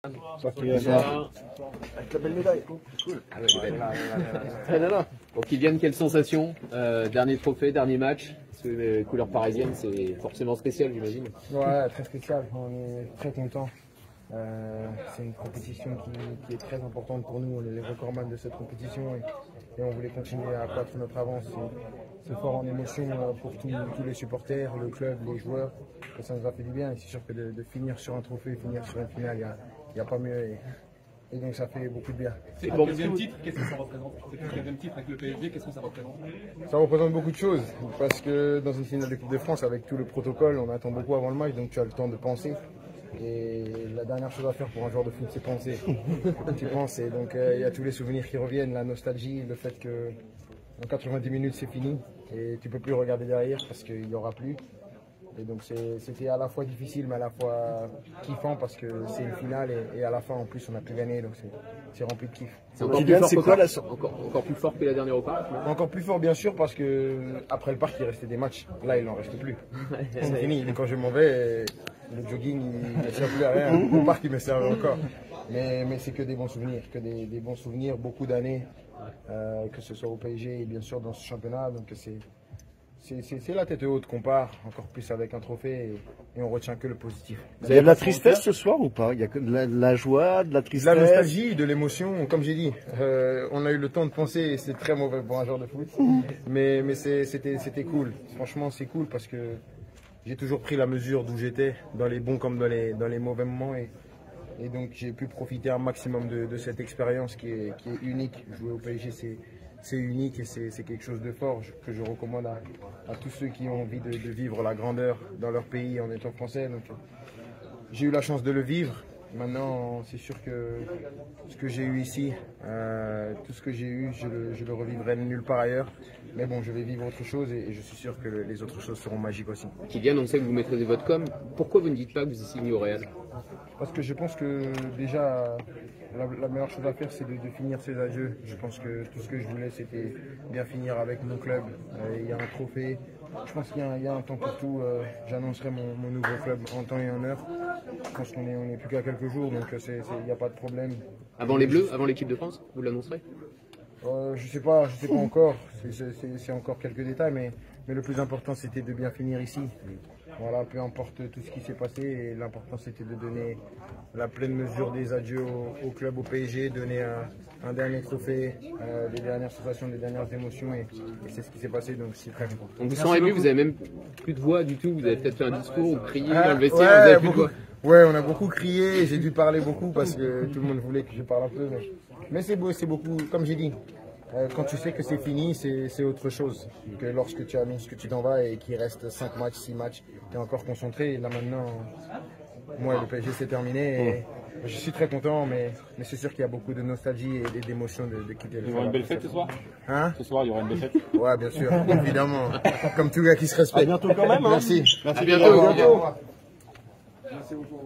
Avec la belle médaille. Cool. Ah ouais, belle. Bon, Kylian, quelle sensation dernier trophée, dernier match. Parce que les couleurs parisiennes, c'est forcément spécial, j'imagine. Ouais, très spécial. On est très contents. C'est une compétition qui est très importante pour nous. On est les recordman de cette compétition et on voulait continuer à accroître notre avance. C'est fort en émotion pour tous les supporters, le club, les joueurs. Et ça nous a fait du bien. Et c'est sûr que de finir sur un trophée, finir sur une finale, il n'y a pas mieux. Et donc ça fait beaucoup de bien. C'est le 15e titre, qu'est-ce que ça représente? C'est le 15e titre avec le PSG, qu'est-ce que ça représente? Ça représente beaucoup de choses, parce que dans une finale de Coupe de France, avec tout le protocole, on attend beaucoup avant le match, donc tu as le temps de penser. Et la dernière chose à faire pour un joueur de foot, c'est penser. Tu penses, et donc il y a tous les souvenirs qui reviennent, la nostalgie, le fait que en 90 minutes c'est fini, et tu peux plus regarder derrière parce qu'il n'y aura plus. Et donc c'était à la fois difficile mais à la fois kiffant parce que c'est une finale et à la fin en plus on a pu gagner, donc c'est rempli de kiff. C'est encore plus fort que la dernière au parc. Encore plus fort bien sûr parce que après le parc il restait des matchs, là il n'en reste plus. C'est fini, quand je m'en vais, le jogging il ne me sert plus à rien, au parc il me sert encore. Mais c'est que des bons souvenirs, des bons souvenirs, beaucoup d'années, que ce soit au PSG et bien sûr dans ce championnat, donc c'est la tête haute qu'on part, encore plus avec un trophée, et on retient que le positif. Il y a de la tristesse ce soir ou pas? Il y a que de la joie, de la tristesse? De la nostalgie, de l'émotion, comme j'ai dit. On a eu le temps de penser, et c'est très mauvais pour un joueur de foot. Mais c'était cool. Franchement, c'est cool parce que j'ai toujours pris la mesure d'où j'étais, dans les bons comme dans les mauvais moments. Et donc j'ai pu profiter un maximum de cette expérience qui est unique. Jouer au PSG, c'est unique et c'est quelque chose de fort que je recommande à tous ceux qui ont envie de vivre la grandeur dans leur pays en étant français. Donc, j'ai eu la chance de le vivre. Maintenant, c'est sûr que ce que j'ai eu ici, tout ce que j'ai eu, je le revivrai nulle part ailleurs. Mais bon, je vais vivre autre chose et je suis sûr que les autres choses seront magiques aussi. Kylian, on sait que vous maîtrisez votre com. Pourquoi vous ne dites pas que vous signez au Real? Parce que je pense que déjà, la meilleure chose à faire, c'est de finir ses adieux. Je pense que tout ce que je voulais, c'était bien finir avec mon club. Il y a un trophée. Je pense qu'il y a un temps pour tout. J'annoncerai mon nouveau club en temps et en heure. Je pense qu'on n'est plus qu'à quelques jours, donc il n'y a pas de problème. Avant les Bleus, avant l'équipe de France, vous l'annoncerez? Je sais pas encore. C'est encore quelques détails, mais le plus important, c'était de bien finir ici. Voilà, peu importe tout ce qui s'est passé, et l'important c'était de donner la pleine mesure des adieux au club, au PSG, donner un dernier trophée, des dernières sensations, des dernières émotions, et c'est ce qui s'est passé, donc c'est très important. On vous sent ému, vous avez même plus de voix du tout, vous avez peut-être fait un discours ou crié dans le vestiaire, vous avez plus de voix. Ouais, on a beaucoup crié, j'ai dû parler beaucoup parce que tout le monde voulait que je parle un peu, mais c'est beau, c'est beaucoup, comme j'ai dit. Quand tu sais que c'est fini, c'est autre chose que lorsque tu annonces que tu t'en vas et qu'il reste 5 matchs, 6 matchs, tu es encore concentré. Et là maintenant, moi le PSG c'est terminé. Et je suis très content, mais c'est sûr qu'il y a beaucoup de nostalgie et d'émotion de quitter le. Il y aura une belle fête ce soir? Hein? Ce soir, il y aura une belle fête? Ouais, bien sûr, évidemment. Comme tout gars qui se respecte. À bientôt quand même. Merci. Merci, à bientôt. Merci beaucoup.